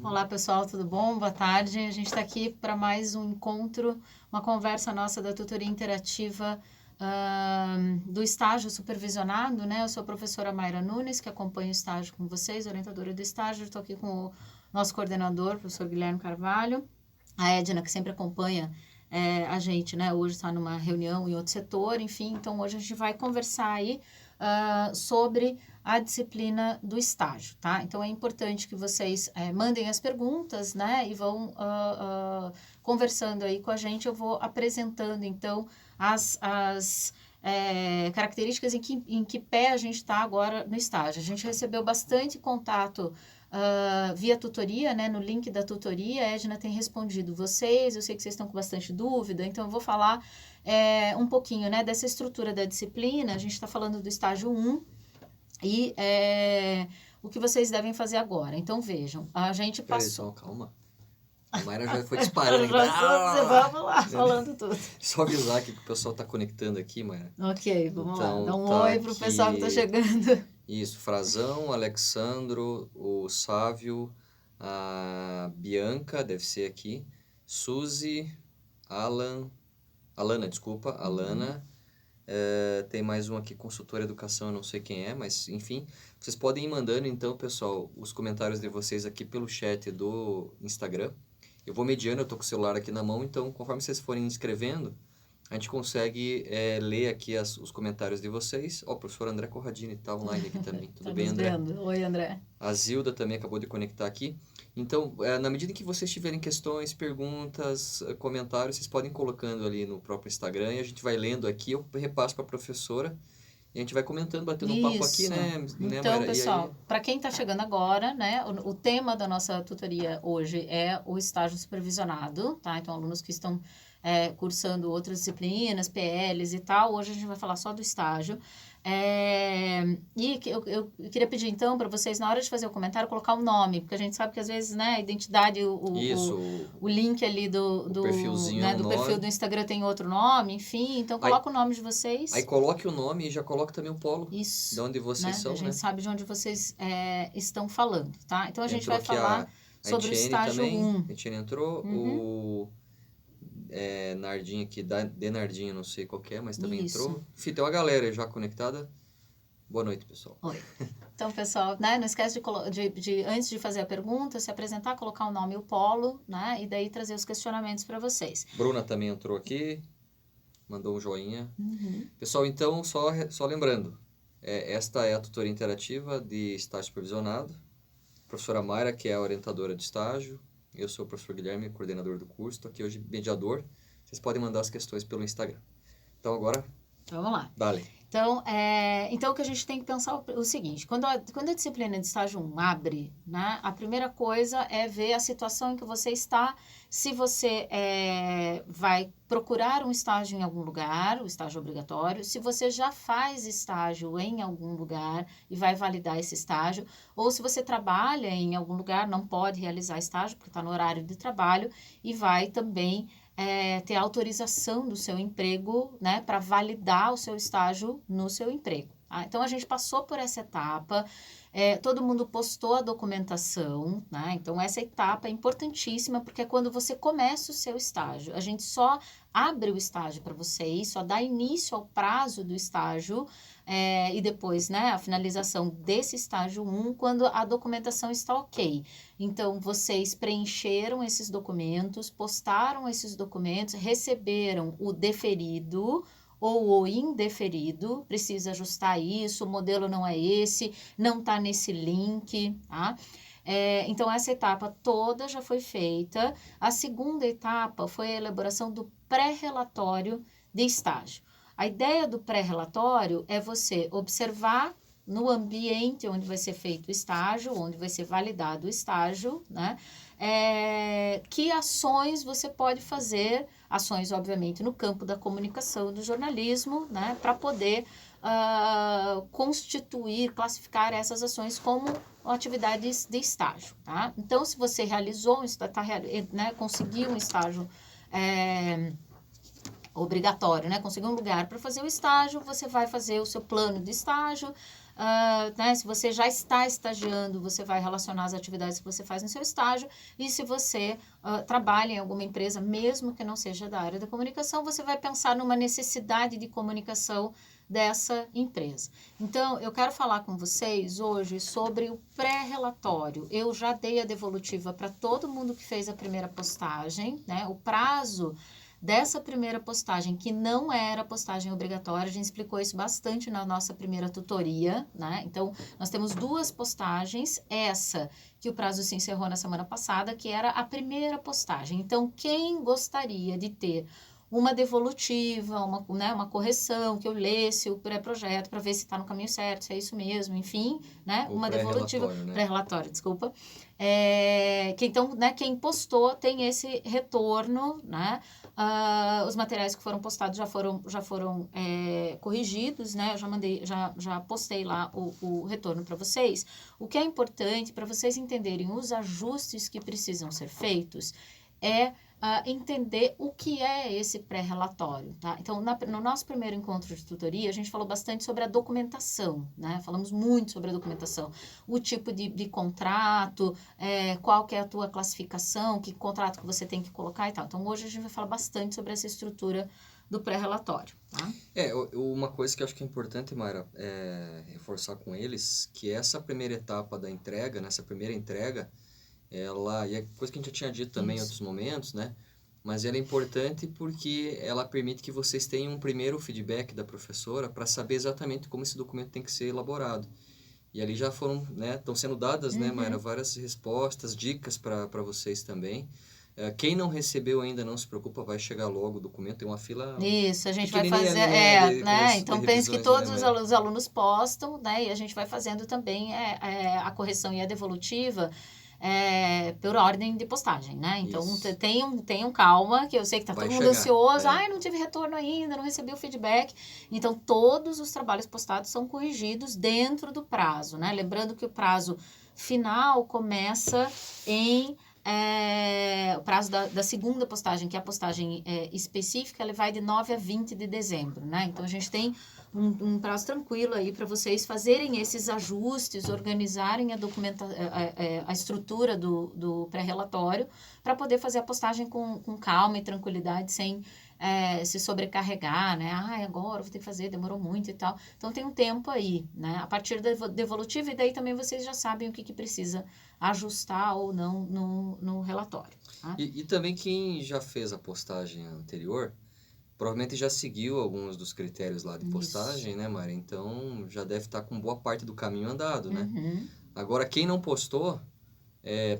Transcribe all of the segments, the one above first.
Olá, pessoal, tudo bom? Boa tarde. A gente está aqui para mais um encontro, uma conversa nossa da tutoria interativa do estágio supervisionado, né? Eu sou a professora Mayra Nunes, que acompanha o estágio com vocês, orientadora do estágio. Estou aqui com o nosso coordenador, professor Guilherme Carvalho, a Edna, que sempre acompanha a gente, né? Hoje está numa reunião em outro setor, enfim. Então, hoje a gente vai conversar aí sobre a disciplina do estágio, tá? Então, é importante que vocês mandem as perguntas, né? E vão conversando aí com a gente. Eu vou apresentando, então, as características em que pé a gente está agora no estágio. A gente recebeu bastante contato via tutoria, né? No link da tutoria, a Edna tem respondido vocês. Eu sei que vocês estão com bastante dúvida, então eu vou falar um pouquinho, né, dessa estrutura da disciplina. A gente está falando do estágio 1 e o que vocês devem fazer agora. Então, vejam, a gente passou... Peraí, só calma. A Mayra já foi disparando aqui. Vamos lá, falando tudo. Só avisar aqui que o pessoal tá conectando aqui, Mayra. Ok, vamos lá. Dá um tá oi pro pessoal que tá chegando. Isso, Frazão, Alexandro, o Sávio, a Bianca, deve ser aqui, Suzy, Alana, desculpa, Alana. Tem mais um aqui, consultor educação, eu não sei quem é, mas enfim. Vocês podem ir mandando, então, pessoal, os comentários de vocês aqui pelo chat do Instagram. Eu vou mediando, eu tô com o celular aqui na mão, então conforme vocês forem escrevendo, a gente consegue ler aqui os comentários de vocês. Ó, o professor André Corradini tá online aqui também. Tudo bem, André? Vendo. Oi, André. A Zilda também acabou de conectar aqui. Então, na medida em que vocês tiverem questões, perguntas, comentários, vocês podem ir colocando ali no próprio Instagram e a gente vai lendo aqui, eu repasso para a professora e a gente vai comentando, batendo um papo aqui, né? Então, Mayra? pessoal, para quem está chegando agora, né, o tema da nossa tutoria hoje é o estágio supervisionado, tá? Então, alunos que estão cursando outras disciplinas, PLs e tal, hoje a gente vai falar só do estágio. E eu queria pedir, então, para vocês, na hora de fazer o comentário, colocar o nome, porque a gente sabe que, às vezes, né, a identidade, o link ali do perfilzinho, né, do perfil do Instagram tem outro nome, enfim, então coloca o nome de vocês. Aí coloque o nome e já coloque também o polo. Isso. De onde vocês são, A gente né? sabe de onde vocês estão falando, tá? Então, a gente vai Entrou aqui falar sobre o estágio também. 1. A Etienne entrou, o Nardinho aqui, de Nardinho, não sei qual que é, mas também entrou. Enfim, tem uma galera já conectada. Boa noite, pessoal. Oi. Então, pessoal, né, não esquece de antes de fazer a pergunta, se apresentar, colocar o nome e o polo, né, e daí trazer os questionamentos para vocês. Bruna também entrou aqui, mandou um joinha. Pessoal, então, só lembrando, esta é a tutoria interativa de estágio supervisionado. A professora Mayra, que é a orientadora de estágio. Eu sou o professor Guilherme, coordenador do curso. Estou aqui hoje mediador. Vocês podem mandar as questões pelo Instagram. Então, agora... Vamos lá. Dale. Então, o que a gente tem que pensar é o seguinte, quando a disciplina de estágio 1 abre, né, a primeira coisa é ver a situação em que você está, se você vai procurar um estágio em algum lugar, o estágio obrigatório, se você já faz estágio em algum lugar e vai validar esse estágio, ou se você trabalha em algum lugar, não pode realizar estágio porque está no horário de trabalho e vai também... ter autorização do seu emprego, né, para validar o seu estágio no seu emprego. Tá? Então, a gente passou por essa etapa, todo mundo postou a documentação, né? Então, essa etapa é importantíssima, porque é quando você começa o seu estágio. A gente só abre o estágio para vocês, só dá início ao prazo do estágio, e depois, né, a finalização desse estágio 1, quando a documentação está ok. Então, vocês preencheram esses documentos, postaram esses documentos, receberam o deferido ou o indeferido, precisa ajustar isso, o modelo não é esse, não está nesse link, tá? Então, essa etapa toda já foi feita. A segunda etapa foi a elaboração do pré-relatório de estágio. A ideia do pré-relatório é você observar no ambiente onde vai ser feito o estágio, onde vai ser validado o estágio, né? Que ações você pode fazer, ações, obviamente, no campo da comunicação, do jornalismo, né? Para poder constituir, classificar essas ações como atividades de estágio, tá? Então, se você realizou, conseguiu um estágio obrigatório, né? Conseguir um lugar para fazer o estágio, você vai fazer o seu plano de estágio, né, se você já está estagiando, você vai relacionar as atividades que você faz no seu estágio, e se você trabalha em alguma empresa, mesmo que não seja da área da comunicação, você vai pensar numa necessidade de comunicação dessa empresa. Então, eu quero falar com vocês hoje sobre o pré-relatório. Eu já dei a devolutiva para todo mundo que fez a primeira postagem, né? O prazo dessa primeira postagem, que não era postagem obrigatória, a gente explicou isso bastante na nossa primeira tutoria, né? Então, nós temos 2 postagens, essa que o prazo se encerrou na semana passada, que era a primeira postagem. Então, quem gostaria de ter uma devolutiva, uma correção, que eu lesse o pré-projeto para ver se está no caminho certo, se é isso mesmo, enfim, né? O Uma devolutiva, pré-relatório, né? pré-relatório, desculpa. Que então, né, quem postou tem esse retorno, né? Os materiais que foram postados já foram corrigidos, né? Eu já postei lá o retorno para vocês. O que é importante para vocês entenderem os ajustes que precisam ser feitos é entender o que é esse pré-relatório, tá? Então, no nosso primeiro encontro de tutoria, a gente falou bastante sobre a documentação, né? Falamos muito sobre a documentação, o tipo de contrato, qual que é a tua classificação, que contrato que você tem que colocar e tal. Então, hoje a gente vai falar bastante sobre essa estrutura do pré-relatório, tá? Uma coisa que eu acho que é importante, Mayra, reforçar com eles, que essa primeira etapa da entrega, nessa primeira entrega, e é coisa que a gente já tinha dito também em outros momentos, né? Mas ela é importante porque ela permite que vocês tenham um primeiro feedback da professora para saber exatamente como esse documento tem que ser elaborado. E ali já foram, né, estão sendo dadas, né, Mayra, várias respostas, dicas para vocês também. Quem não recebeu ainda, não se preocupa, vai chegar logo o documento, tem uma fila Isso, a gente vai pequenininha fazer, ali, né, né? Então, de pense que revisões, todos né? os alunos postam, né? E a gente vai fazendo também a correção e a devolutiva por ordem de postagem, né? Então, Isso. tenham calma, que eu sei que tá Vai todo mundo chegar, ansioso. Ai, não tive retorno ainda, não recebi o feedback. Então, todos os trabalhos postados são corrigidos dentro do prazo, né? Lembrando que o prazo final começa o prazo da segunda postagem, que é a postagem específica, ela vai de 9 a 20 de dezembro, né? Então, a gente tem um prazo tranquilo aí para vocês fazerem esses ajustes, organizarem a estrutura do pré-relatório para poder fazer a postagem com calma e tranquilidade, sem se sobrecarregar, né? Agora vou ter que fazer, demorou muito e tal. Então, tem um tempo aí, né? A partir da devolutiva, e daí também vocês já sabem o que precisa ajustar ou não no relatório. Tá? E também quem já fez a postagem anterior, provavelmente já seguiu alguns dos critérios lá de postagem, Isso. né, Mari? Então, já deve estar com boa parte do caminho andado, né? Uhum. Agora, quem não postou,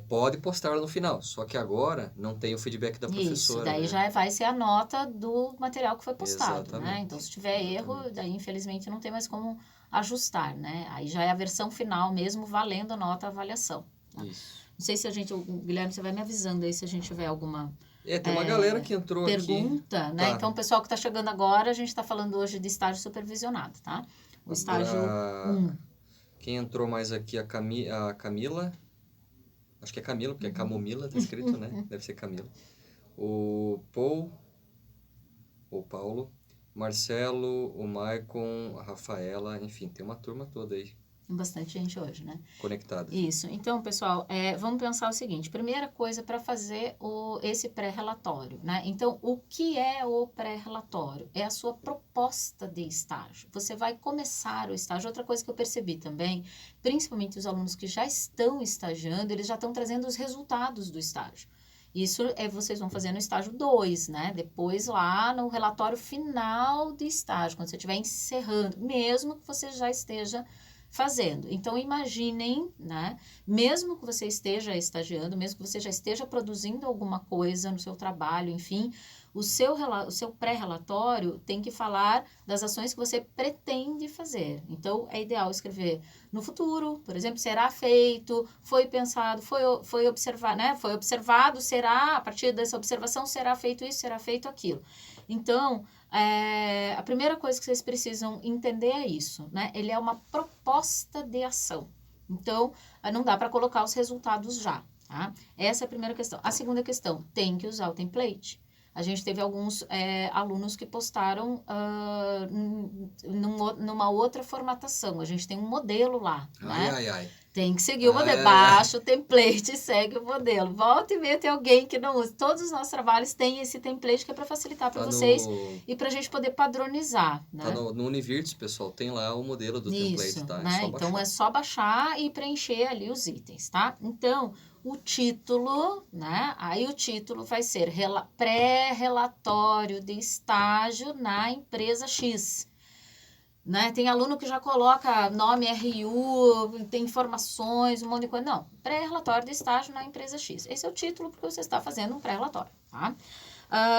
pode postar no final. Só que agora não tem o feedback da Isso, professora, daí né? já vai ser a nota do material que foi postado, né? Exatamente. Então, se tiver erro, Exatamente. daí infelizmente não tem mais como ajustar, né? Aí já é a versão final mesmo, valendo a nota, a avaliação. Tá? Isso. Não sei se o Guilherme, você vai me avisando aí se a gente tiver alguma Tem uma galera que entrou aqui. pergunta, né? Tá. Então, o pessoal que está chegando agora, a gente está falando hoje de estágio supervisionado, tá? O estágio 1. Quem entrou mais aqui, a Camila. Acho que é Camila, porque é Camomila, tá escrito, né? Deve ser Camila. O Paul, o Paulo, Marcelo, o Maicon, a Rafaela, enfim, tem uma turma toda aí Tem bastante gente hoje, né? conectada. Isso. Então, pessoal, vamos pensar o seguinte. Primeira coisa para fazer esse pré-relatório, né? Então, o que é o pré-relatório? É a sua proposta de estágio. Você vai começar o estágio. Outra coisa que eu percebi também, principalmente os alunos que já estão estagiando, eles já estão trazendo os resultados do estágio. Isso vocês vão fazer no estágio 2, né? Depois lá no relatório final de estágio, quando você estiver encerrando, mesmo que você já esteja fazendo. Então, imaginem, né? Mesmo que você esteja estagiando, mesmo que você já esteja produzindo alguma coisa no seu trabalho, enfim, o seu pré-relatório tem que falar das ações que você pretende fazer. Então, é ideal escrever no futuro, por exemplo, será feito, foi pensado, foi observado, né? Foi observado, será, a partir dessa observação, será feito isso, será feito aquilo. Então, a primeira coisa que vocês precisam entender é isso, né? Ele é uma proposta de ação. Então, não dá para colocar os resultados já, tá? Essa é a primeira questão. A segunda questão, tem que usar o template. a gente teve alguns alunos que postaram numa outra formatação. A gente tem um modelo lá, né? Ai. Tem que seguir o modelo. Baixa o template e segue o modelo. Volta e meia tem alguém que não usa. Todos os nossos trabalhos têm esse template que é para facilitar para vocês e para a gente poder padronizar. Né? Tá no Univirtus, pessoal, tem lá o modelo do template, tá? Né? Então é só baixar e preencher ali os itens, tá? Então, o título, né? Aí o título vai ser pré-relatório de estágio na empresa X. Né? Tem aluno que já coloca nome RU, tem informações, um monte de coisa. Não, pré-relatório de estágio na empresa X. Esse é o título porque você está fazendo um pré-relatório, tá?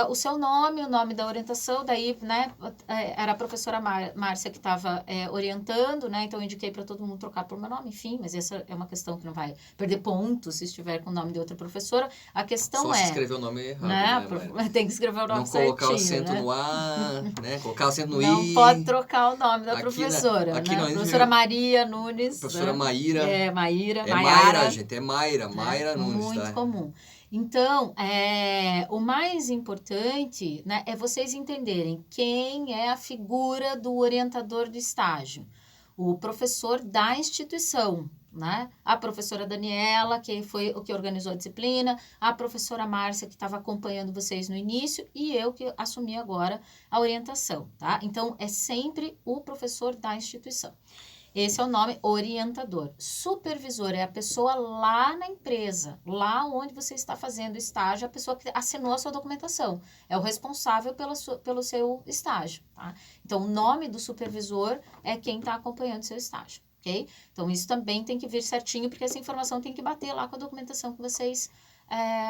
O seu nome, o nome da orientação, daí, né, era a professora Márcia que estava orientando, né, então eu indiquei para todo mundo trocar por meu nome, enfim, mas essa é uma questão que não vai perder pontos se estiver com o nome de outra professora. A questão só se escrever o nome errado, né, tem que escrever o nome não certinho, colocar o acento né? no A, né, colocar o acento no I. Não pode trocar o nome da aqui professora, aqui né? não, Professora Maria Nunes. Professora, né? Maíra. Maíra. Mayara, gente, é Mayra Nunes, muito tá? comum. Então, o mais importante, né, é vocês entenderem quem é a figura do orientador de estágio. O professor da instituição, né? A professora Daniela, que foi o que organizou a disciplina, a professora Márcia, que estava acompanhando vocês no início, e eu que assumi agora a orientação, tá? Então, é sempre o professor da instituição. Esse é o nome orientador. Supervisor é a pessoa lá na empresa, lá onde você está fazendo estágio, a pessoa que assinou a sua documentação. É o responsável pelo seu estágio, tá? Então, o nome do supervisor é quem está acompanhando o seu estágio, ok? Então, isso também tem que vir certinho, porque essa informação tem que bater lá com a documentação que vocês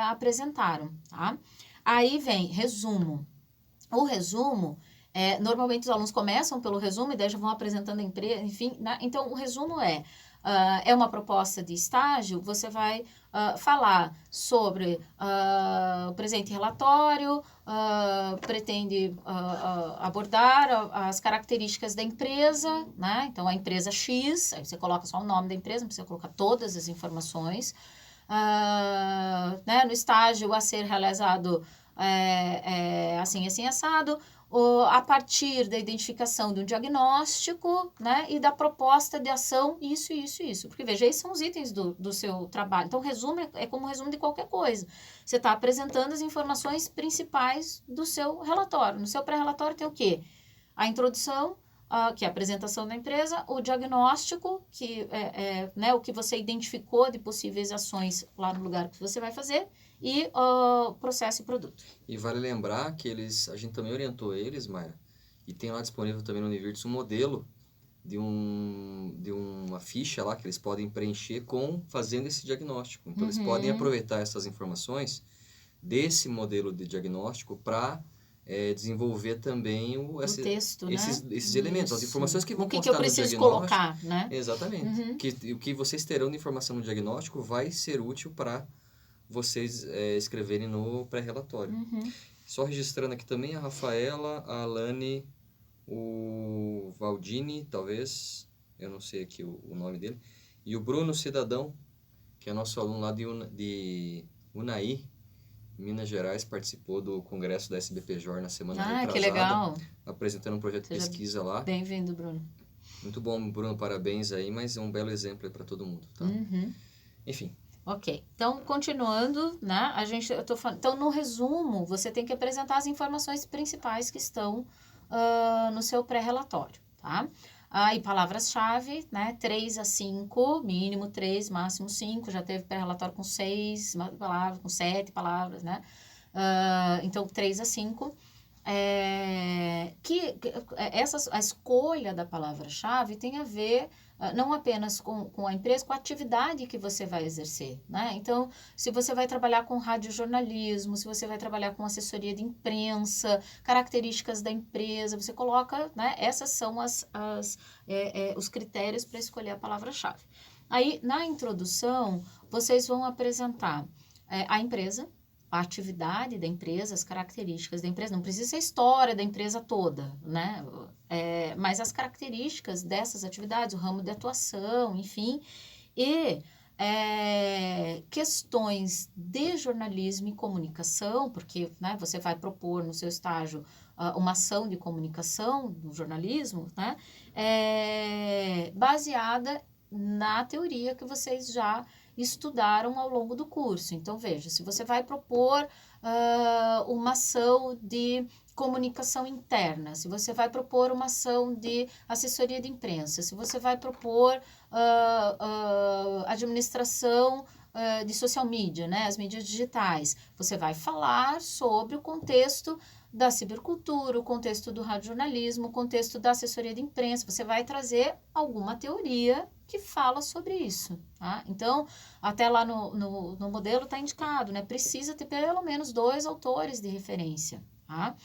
apresentaram, tá? Aí vem resumo. O resumo... normalmente os alunos começam pelo resumo e daí já vão apresentando a empresa, enfim, né? Então o resumo é uma proposta de estágio, você vai falar sobre o presente relatório, pretende abordar as características da empresa, né? Então a empresa X, aí você coloca só o nome da empresa, não precisa colocar todas as informações, né? No estágio a ser realizado assim assado, a partir da identificação de um diagnóstico, né, e da proposta de ação, isso. Porque, veja, esses são os itens do seu trabalho. Então, o resumo é como um resumo de qualquer coisa. Você está apresentando as informações principais do seu relatório. No seu pré-relatório tem o quê? A introdução, que é a apresentação da empresa, o diagnóstico, que né, o que você identificou de possíveis ações lá no lugar que você vai fazer, e processo e produto. E vale lembrar que a gente também orientou eles, Mayra, e tem lá disponível também no Univirtus um modelo de uma ficha lá que eles podem preencher fazendo esse diagnóstico. Então, eles podem aproveitar essas informações desse modelo de diagnóstico para desenvolver também o texto, esses elementos, as informações que vão constar no diagnóstico. O que eu preciso colocar, né? Exatamente. O que vocês terão de informação no diagnóstico vai ser útil para vocês escreverem no pré-relatório. Só registrando aqui também a Rafaela, a Alane, o Valdini, talvez, eu não sei aqui o nome dele, e o Bruno Cidadão, que é nosso aluno lá de Unai, Minas Gerais, participou do congresso da SBPJOR na semana retrasada. Que legal! Apresentando um projeto de pesquisa lá. Bem-vindo, Bruno. Muito bom, Bruno, parabéns aí, mas é um belo exemplo para todo mundo, tá? Enfim. Ok, então, continuando, né, eu tô falando, então, no resumo, você tem que apresentar as informações principais que estão no seu pré-relatório, tá? E palavras-chave, né, 3 a 5, mínimo 3, máximo 5, já teve pré-relatório com 6 palavras, com 7 palavras, né? Então, 3 a 5. A escolha da palavra-chave tem a ver não apenas com a empresa, com a atividade que você vai exercer, né? Então, se você vai trabalhar com radiojornalismo, se você vai trabalhar com assessoria de imprensa, características da empresa, você coloca, né? Essas são os critérios para escolher a palavra-chave. Aí, na introdução, vocês vão apresentar a empresa, a atividade da empresa, as características da empresa, não precisa ser a história da empresa toda, né? Mas as características dessas atividades, o ramo de atuação, enfim, e questões de jornalismo e comunicação, porque, né, você vai propor no seu estágio uma ação de comunicação no jornalismo, né, baseada na teoria que vocês já estudaram ao longo do curso. Então, veja, se você vai propor uma ação de comunicação interna, se você vai propor uma ação de assessoria de imprensa, se você vai propor administração de social media, né, as mídias digitais, você vai falar sobre o contexto da cibercultura, o contexto do radiojornalismo, o contexto da assessoria de imprensa, você vai trazer alguma teoria que fala sobre isso, tá? Então, até lá no modelo está indicado, né? Precisa ter pelo menos 2 autores de referência, tá?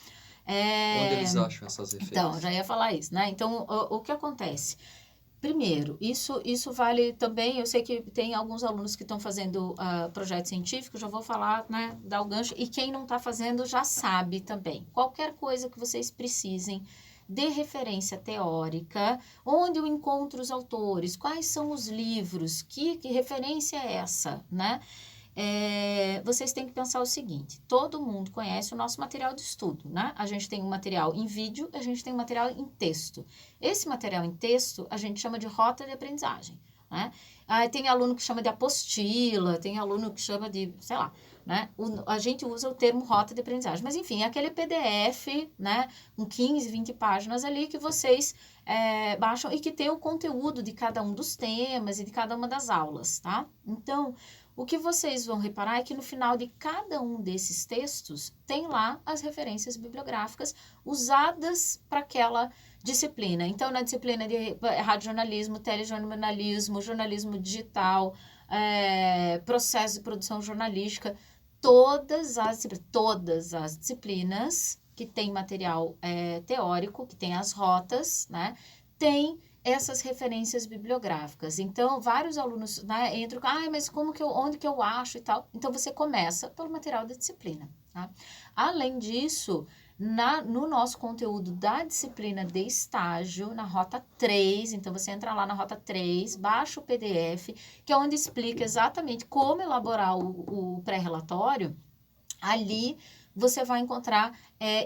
Onde eles acham essas Então, referências? já ia falar isso, né? Então, o que acontece? Primeiro, isso vale também, eu sei que tem alguns alunos que estão fazendo projeto científico, já vou falar, né, dar o gancho, e quem não está fazendo já sabe também. Qualquer coisa que vocês precisem de referência teórica, onde eu encontro os autores, quais são os livros, que referência é essa, né? Vocês têm que pensar o seguinte, todo mundo conhece o nosso material de estudo, né? A gente tem um material em vídeo, a gente tem um material em texto. Esse material em texto, a gente chama de rota de aprendizagem, né? Tem aluno que chama de apostila, tem aluno que chama de, sei lá, né? A gente usa o termo rota de aprendizagem, mas enfim, é aquele PDF, né? Com 15, 20 páginas ali que vocês baixam e que tem o conteúdo de cada um dos temas e de cada uma das aulas, tá? Então, o que vocês vão reparar é que no final de cada um desses textos tem lá as referências bibliográficas usadas para aquela disciplina. Então, na disciplina de radiojornalismo, telejornalismo, jornalismo digital, processo de produção jornalística, todas as disciplinas que tem material teórico, que tem as rotas, né, tem essas referências bibliográficas. Então, vários alunos, né, entram, mas onde que eu acho e tal? Então, você começa pelo material da disciplina, tá? Além disso, no nosso conteúdo da disciplina de estágio, na rota 3, então você entra lá na rota 3, baixa o PDF, que é onde explica exatamente como elaborar o pré-relatório. Ali você vai encontrar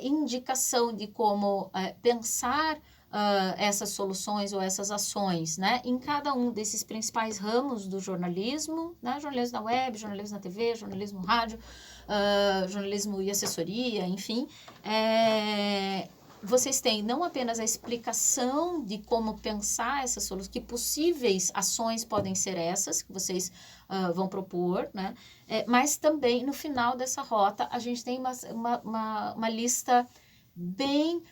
indicação de como pensar essas soluções ou essas ações, né, em cada um desses principais ramos do jornalismo, né, jornalismo na web, jornalismo na TV, jornalismo rádio, jornalismo e assessoria, enfim, vocês têm não apenas a explicação de como pensar essas soluções, que possíveis ações podem ser essas que vocês vão propor, né, mas também no final dessa rota a gente tem uma lista bem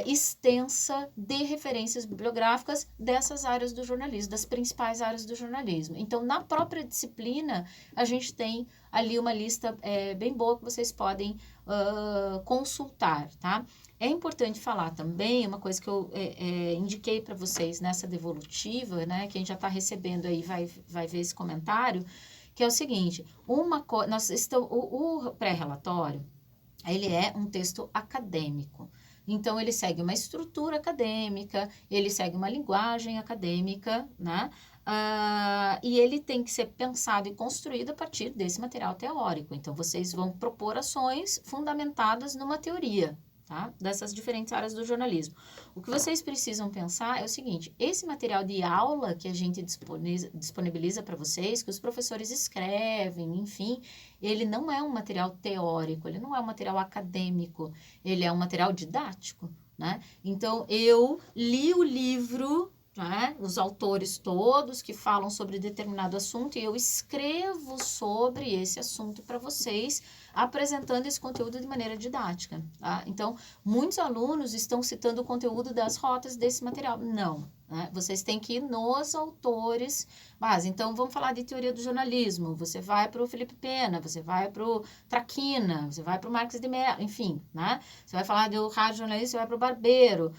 extensa de referências bibliográficas dessas áreas do jornalismo, das principais áreas do jornalismo. Então, na própria disciplina, a gente tem ali uma lista bem boa que vocês podem consultar, tá? É importante falar também, uma coisa que eu indiquei para vocês nessa devolutiva, né? Quem já está recebendo aí vai ver esse comentário, que é o seguinte, o pré-relatório, ele é um texto acadêmico. Então, ele segue uma estrutura acadêmica, ele segue uma linguagem acadêmica, né? E ele tem que ser pensado e construído a partir desse material teórico. Então, vocês vão propor ações fundamentadas numa teoria, tá? Dessas diferentes áreas do jornalismo. O que vocês precisam pensar é o seguinte, esse material de aula que a gente disponibiliza para vocês, que os professores escrevem, enfim, ele não é um material teórico, ele não é um material acadêmico, ele é um material didático, né? Então, eu li o livro, né, os autores todos que falam sobre determinado assunto e eu escrevo sobre esse assunto para vocês, apresentando esse conteúdo de maneira didática, tá? Então, muitos alunos estão citando o conteúdo das rotas desse material. Não, né? Vocês têm que ir nos autores base. Então, vamos falar de teoria do jornalismo. Você vai para o Felipe Pena, você vai para o Traquina, você vai para o Marques de Mello, enfim, né? Você vai falar do rádio jornalista, você vai para o Barbeiro.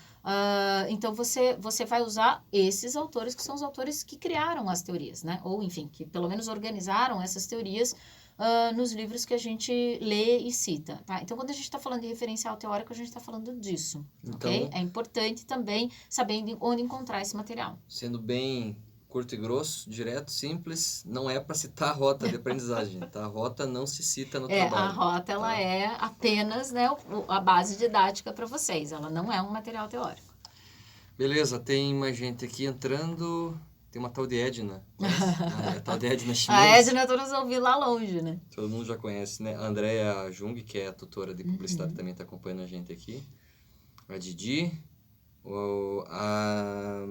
Então, você vai usar esses autores, que são os autores que criaram as teorias, né? Ou, enfim, que pelo menos organizaram essas teorias nos livros que a gente lê e cita, tá? Então, quando a gente está falando de referencial teórico, a gente está falando disso, Então, ok? É importante também saber onde encontrar esse material. sendo bem curto e grosso, direto, simples, não é para citar a rota de aprendizagem, tá? A rota não se cita no trabalho. A rota, ela tá? é apenas, né, a base didática para vocês, ela não é um material teórico. Beleza, tem mais gente aqui entrando, tem uma tal de Edna, conhece? A tal de Edna A Schmitz. Edna, todos ouvi lá longe, né? Todo mundo já conhece, né? A Andrea Jung, que é a tutora de publicidade, também está acompanhando a gente aqui. A Didi, a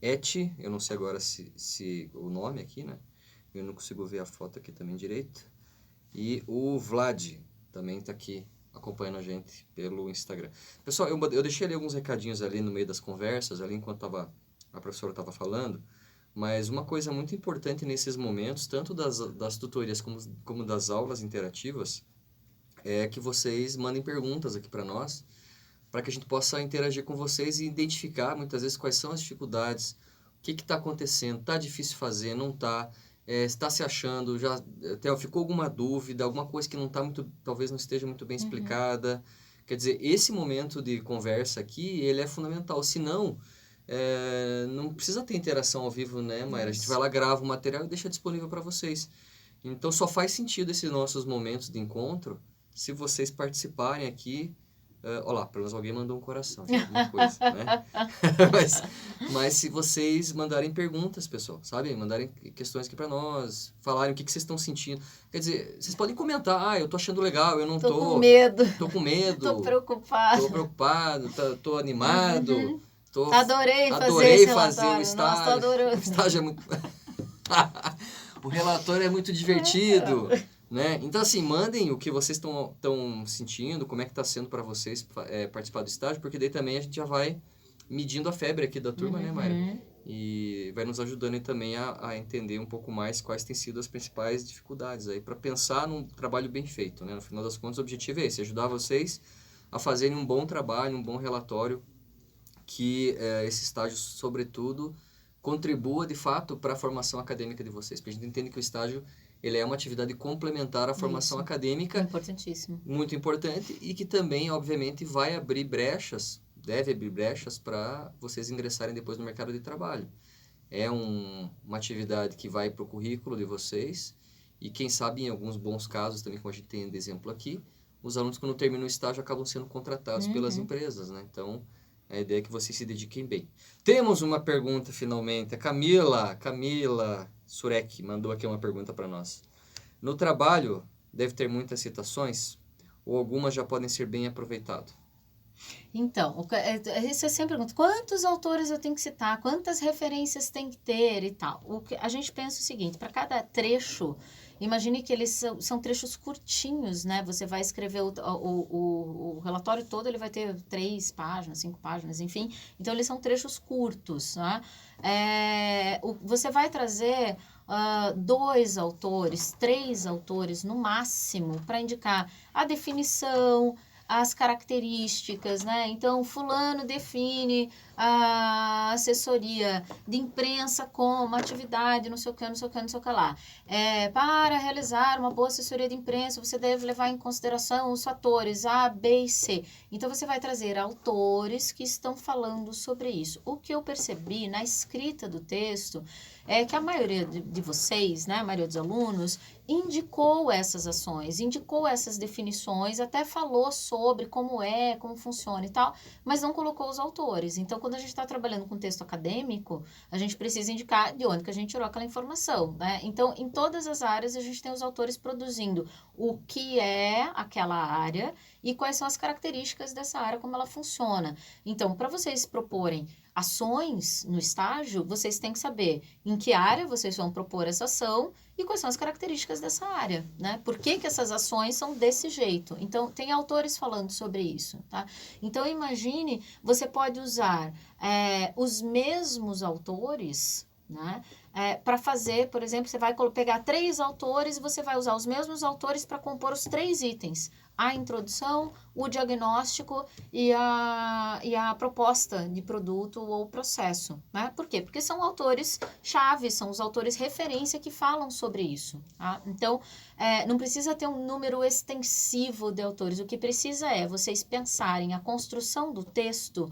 Eti, eu não sei agora se o nome aqui, né? Eu não consigo ver a foto aqui também direito. E o Vlad também está aqui acompanhando a gente pelo Instagram. Pessoal, eu deixei ali alguns recadinhos ali no meio das conversas, ali enquanto a professora estava falando, mas uma coisa muito importante nesses momentos, tanto das tutorias como das aulas interativas, é que vocês mandem perguntas aqui para nós, para que a gente possa interagir com vocês e identificar muitas vezes quais são as dificuldades, o que está acontecendo, está difícil fazer, não está, está se achando, já até ficou alguma dúvida, alguma coisa que não está muito, talvez não esteja muito bem explicada. Quer dizer, esse momento de conversa aqui, ele é fundamental, senão não precisa ter interação ao vivo, né, Mayra? A gente vai lá, grava o material e deixa disponível para vocês. Então, só faz sentido esses nossos momentos de encontro se vocês participarem aqui. Olha lá, pelo menos alguém mandou um coração, alguma coisa, né? mas se vocês mandarem perguntas, pessoal, sabe? Mandarem questões aqui para nós, falarem o que vocês estão sentindo. Quer dizer, vocês podem comentar, eu tô achando legal, eu não tô... Tô com medo. Tô com medo. Tô preocupado. Tô preocupado, tô animado. Adorei fazer o estágio. Nossa, tô adorando. O estágio é muito... O relatório é muito divertido. Né? Então, assim, mandem o que vocês estão sentindo, como é que está sendo para vocês participar do estágio, porque daí também a gente já vai medindo a febre aqui da turma, né, Mayra? E vai nos ajudando aí também a entender um pouco mais quais têm sido as principais dificuldades aí, para pensar num trabalho bem feito, né? No final das contas, o objetivo é esse, ajudar vocês a fazerem um bom trabalho, um bom relatório, que esse estágio, sobretudo, contribua, de fato, para a formação acadêmica de vocês, porque a gente entende que o estágio ele é uma atividade complementar à formação acadêmica. Importantíssimo. Muito importante e que também, obviamente, vai abrir brechas, deve abrir brechas para vocês ingressarem depois no mercado de trabalho. É uma atividade que vai para o currículo de vocês e, quem sabe, em alguns bons casos, também como a gente tem de exemplo aqui, os alunos, quando terminam o estágio, acabam sendo contratados pelas empresas, né? Então, a ideia é que vocês se dediquem bem. Temos uma pergunta, finalmente. A Camila Surek mandou aqui uma pergunta para nós. No trabalho, deve ter muitas citações ou algumas já podem ser bem aproveitadas? Então, você sempre pergunta, quantos autores eu tenho que citar? Quantas referências tem que ter e tal? A gente pensa o seguinte, para cada trecho, imagine que eles são trechos curtinhos, né? Você vai escrever o relatório todo, ele vai ter 3 páginas, 5 páginas, enfim. Então, eles são trechos curtos, né? Você vai trazer 2 autores, 3 autores no máximo para indicar a definição, as características, né? Então, fulano define a assessoria de imprensa como atividade, não sei o que, não sei o que, não sei o que lá. Para realizar uma boa assessoria de imprensa, você deve levar em consideração os fatores A, B e C. Então, você vai trazer autores que estão falando sobre isso. O que eu percebi na escrita do texto é que a maioria de vocês, né, a maioria dos alunos, indicou essas ações, indicou essas definições, até falou sobre como funciona e tal, mas não colocou os autores. Então, quando a gente está trabalhando com texto acadêmico, a gente precisa indicar de onde que a gente tirou aquela informação, né? Então, em todas as áreas, a gente tem os autores produzindo o que é aquela área e quais são as características dessa área, como ela funciona. Então, para vocês proporem ações no estágio, vocês têm que saber em que área vocês vão propor essa ação e quais são as características dessa área, né? Por que essas ações são desse jeito? Então, tem autores falando sobre isso, tá? Então, imagine, você pode usar os mesmos autores, né? Para fazer, por exemplo, você vai pegar 3 autores e você vai usar os mesmos autores para compor os 3 itens. A introdução, o diagnóstico e a proposta de produto ou processo, né? Por quê? Porque são autores-chave, são os autores referência que falam sobre isso, tá? Então, não precisa ter um número extensivo de autores. O que precisa é vocês pensarem a construção do texto,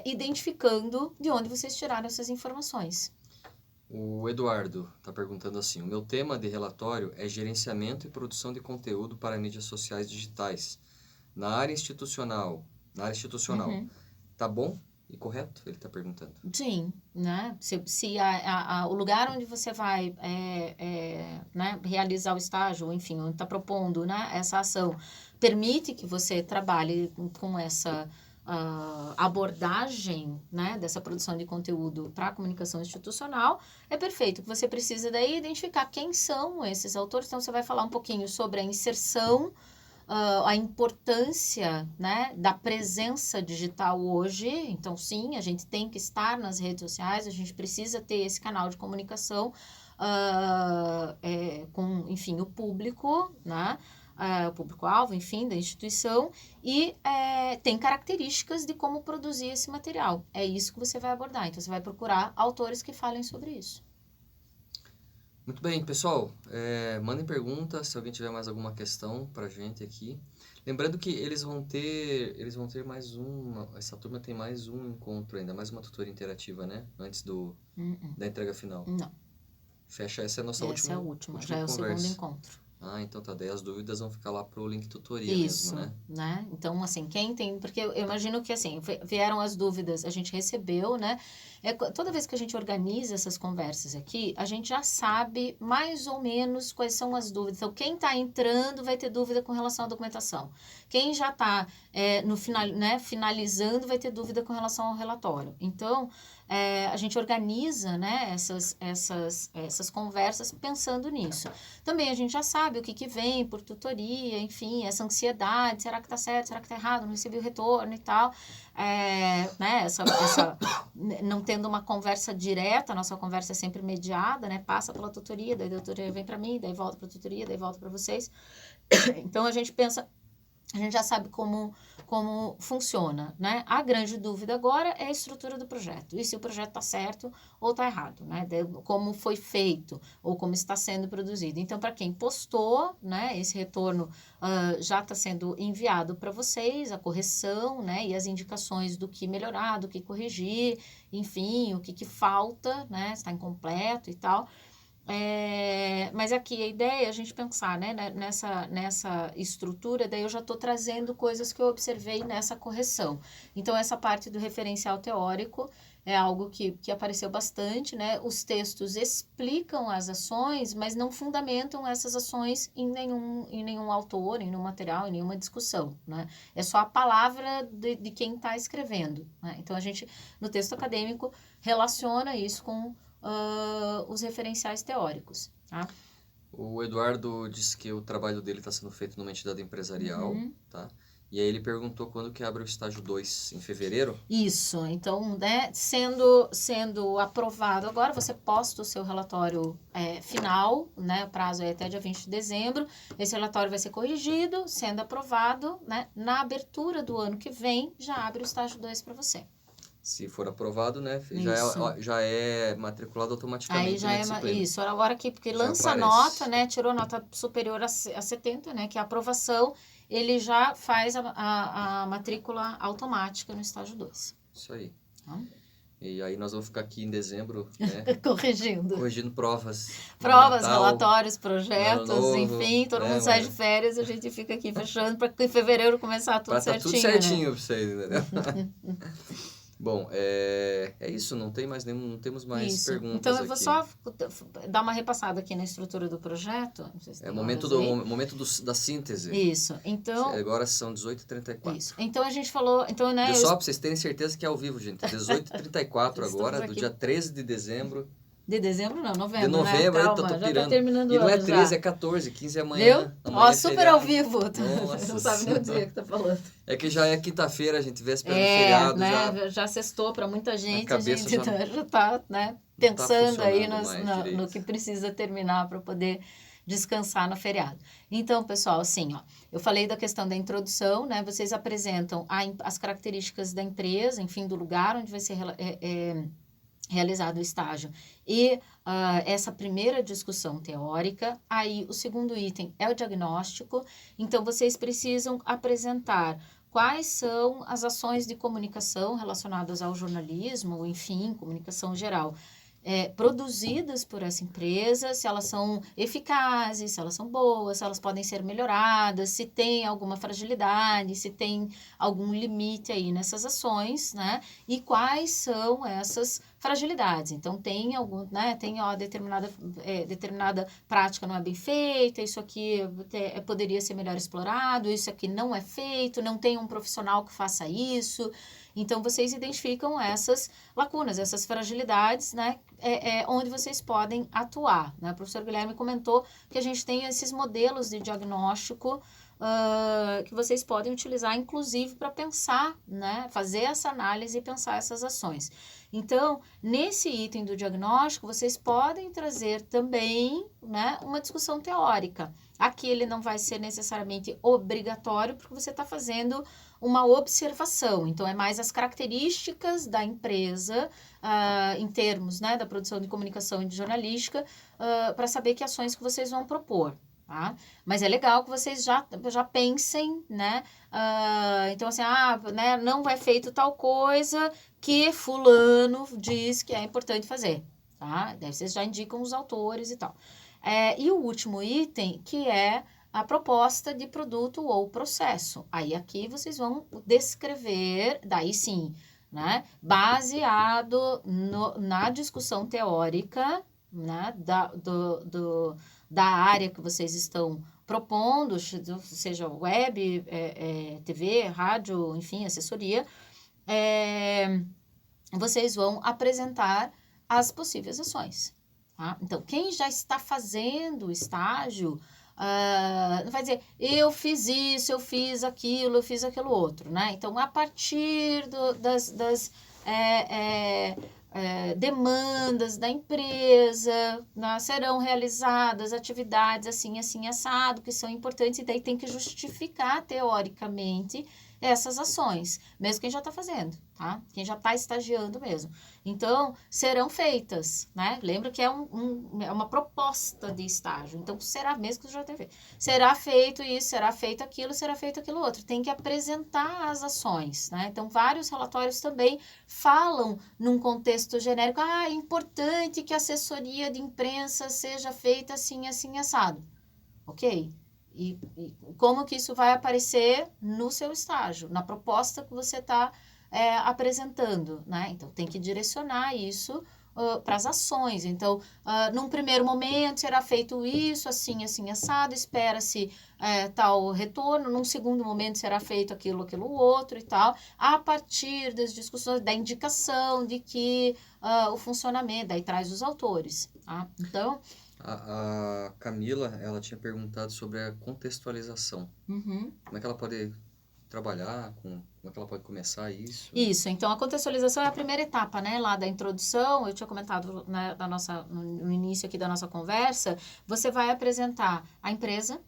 identificando de onde vocês tiraram essas informações. O Eduardo está perguntando assim: o meu tema de relatório é gerenciamento e produção de conteúdo para mídias sociais digitais na área institucional. Uhum. Tá bom e correto? Ele está perguntando. Sim, né? Se o lugar onde você vai né, realizar o estágio, enfim, onde está propondo, né, essa ação, permite que você trabalhe com essa abordagem, né, dessa produção de conteúdo para a comunicação institucional, é perfeito. O que você precisa daí é identificar quem são esses autores. Então, você vai falar um pouquinho sobre a inserção, a importância, né, da presença digital hoje. Então, sim, a gente tem que estar nas redes sociais, a gente precisa ter esse canal de comunicação com, enfim, o público, né, o público-alvo, enfim, da instituição, e tem características de como produzir esse material. É isso que você vai abordar. Então, você vai procurar autores que falem sobre isso. Muito bem, pessoal, mandem perguntas se alguém tiver mais alguma questão pra gente aqui. Lembrando que eles vão ter mais essa turma tem mais um encontro ainda, mais uma tutoria interativa, né? Antes da entrega final. Não. Fecha, essa é a nossa Essa é a última, já é o conversa. segundo encontro. Ah, então tá, daí as dúvidas vão ficar lá pro link tutoria Isso, mesmo, né? Então, assim, quem tem... Porque eu imagino que, assim, vieram as dúvidas, a gente recebeu, né? Toda vez que a gente organiza essas conversas aqui, a gente já sabe mais ou menos quais são as dúvidas. Então, quem está entrando vai ter dúvida com relação à documentação. Quem já está no final, né, finalizando vai ter dúvida com relação ao relatório. Então, a gente organiza, né, essas conversas pensando nisso. Também a gente já sabe o que vem por tutoria, enfim, essa ansiedade, será que está certo, será que está errado, não recebi o retorno e tal. Né, não tendo uma conversa direta, a nossa conversa é sempre mediada, né, passa pela tutoria, daí a tutoria vem para mim, daí volta para a tutoria, daí volta para vocês. Então, a gente pensa... A gente já sabe como funciona, né? A grande dúvida agora é a estrutura do projeto. E se o projeto está certo ou está errado, né? Como foi feito ou como está sendo produzido. Então, para quem postou, né? Esse retorno já está sendo enviado para vocês, a correção, né? E as indicações do que melhorar, do que corrigir, enfim, o que falta, né? Está incompleto e tal. Mas aqui a ideia é a gente pensar, né, nessa estrutura, daí eu já estou trazendo coisas que eu observei nessa correção. Então, essa parte do referencial teórico é algo que apareceu bastante, né? Os textos explicam as ações, mas não fundamentam essas ações em nenhum autor, em nenhum material, em nenhuma discussão, né? É só a palavra de quem está escrevendo, né? Então, a gente, no texto acadêmico, relaciona isso com os referenciais teóricos, tá? O Eduardo disse que o trabalho dele está sendo feito numa entidade empresarial, tá? E aí ele perguntou quando que abre o estágio 2, em fevereiro? Isso, então, né, sendo aprovado agora, você posta o seu relatório final, né, o prazo é até dia 20 de dezembro, esse relatório vai ser corrigido, sendo aprovado, né, na abertura do ano que vem, já abre o estágio 2 para você. Se for aprovado, né, Isso. já é matriculado automaticamente. Aí já na disciplina. Isso, a hora que, porque Já lança a aparece. nota, né, tirou nota superior a 70, né, que é a aprovação, ele já faz a matrícula automática no estágio 2. Isso aí. Tá? E aí nós vamos ficar aqui em dezembro, né, corrigindo provas. Provas, Natal, relatórios, projetos, novo, enfim, todo né, mundo sai de mas- férias, a gente fica aqui fechando para que em fevereiro começar tudo Pra tá certinho, tudo certinho né? pra vocês, entendeu? Bom, é isso, não temos mais Isso. perguntas Então, eu vou aqui. só dar uma repassada aqui na estrutura do projeto. Não sei se É tem o momento, horas aí. da síntese. Isso. Então, Agora são 18h34. isso. Então, a gente falou... Então, né, Viu só, pra vocês terem certeza que é ao vivo, gente. 18h34 Estamos agora, do aqui. dia 13 de dezembro. De dezembro, não, novembro, De novembro, né? eu Calma, tô já tá pirando. terminando E o não é ano 13, já. é 14, 15 é Viu? amanhã. Amanhã Ó, é super feriado. ao vivo. Nossa Não sabe nem o dia que tá falando. É que já é quinta-feira, a gente véspera do feriado, né? Já sextou para muita gente, a cabeça gente já já tá, né, não tá pensando aí funcionando mais no direito. que precisa terminar para poder descansar no feriado. Então, pessoal, assim, ó, eu falei da questão da introdução, né? Vocês apresentam as características da empresa, enfim, do lugar onde vai ser realizado o estágio e essa primeira discussão teórica. Aí, o segundo item é o diagnóstico. Então, vocês precisam apresentar quais são as ações de comunicação relacionadas ao jornalismo, enfim, comunicação geral, produzidas por essa empresa, se elas são eficazes, se elas são boas, se elas podem ser melhoradas, se tem alguma fragilidade, se tem algum limite aí nessas ações, né? E quais são essas fragilidades. Então, tem algum, né? Tem determinada prática não é bem feita, isso aqui poderia ser melhor explorado, isso aqui não é feito, não tem um profissional que faça isso. Então, vocês identificam essas lacunas, essas fragilidades, né? Onde vocês podem atuar, né? O professor Guilherme comentou que a gente tem esses modelos de diagnóstico que vocês podem utilizar, inclusive, para pensar, né? Fazer essa análise e pensar essas ações. Então, nesse item do diagnóstico, vocês podem trazer também, né, uma discussão teórica. Aqui ele não vai ser necessariamente obrigatório, porque você está fazendo uma observação. Então, é mais as características da empresa, em termos, né, da produção de comunicação e de jornalística, para saber que ações que vocês vão propor. Tá? Mas é legal que vocês já pensem, né? Então, assim, né, não é feito tal coisa que fulano diz que é importante fazer, tá? Daí vocês já indicam os autores e tal. E o último item, que é a proposta de produto ou processo. Aí aqui vocês vão descrever, daí sim, né? Baseado na discussão teórica, né? Da área que vocês estão propondo, seja web, TV, rádio, enfim, assessoria, vocês vão apresentar as possíveis ações. Tá? Então, quem já está fazendo o estágio, não vai dizer, eu fiz isso, eu fiz aquilo outro, né? Então, a partir das demandas da empresa, né, serão realizadas atividades assim, assim, assado, que são importantes, e daí tem que justificar teoricamente essas ações, mesmo quem já está fazendo, tá? Quem já está estagiando mesmo. Então, serão feitas, né? Lembra que é uma proposta de estágio, então será mesmo que já tem feito. Será feito isso, será feito aquilo outro. Tem que apresentar as ações, né? Então, vários relatórios também falam num contexto genérico, é importante que a assessoria de imprensa seja feita assim, assim, assado. Ok? E como que isso vai aparecer no seu estágio, na proposta que você está apresentando, né? Então, tem que direcionar isso para as ações. Então, num primeiro momento, será feito isso, assim, assim, assado, espera-se tal retorno, num segundo momento, será feito aquilo outro e tal, a partir das discussões, da indicação de que o funcionamento, daí traz os autores, tá? Então... A Camila, ela tinha perguntado sobre a contextualização. Uhum. Como é que ela pode trabalhar, como é que ela pode começar isso? Isso, então a contextualização é a primeira etapa, né, lá da introdução, eu tinha comentado, né, no início aqui da nossa conversa, você vai apresentar a empresa,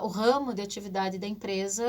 o ramo de atividade da empresa,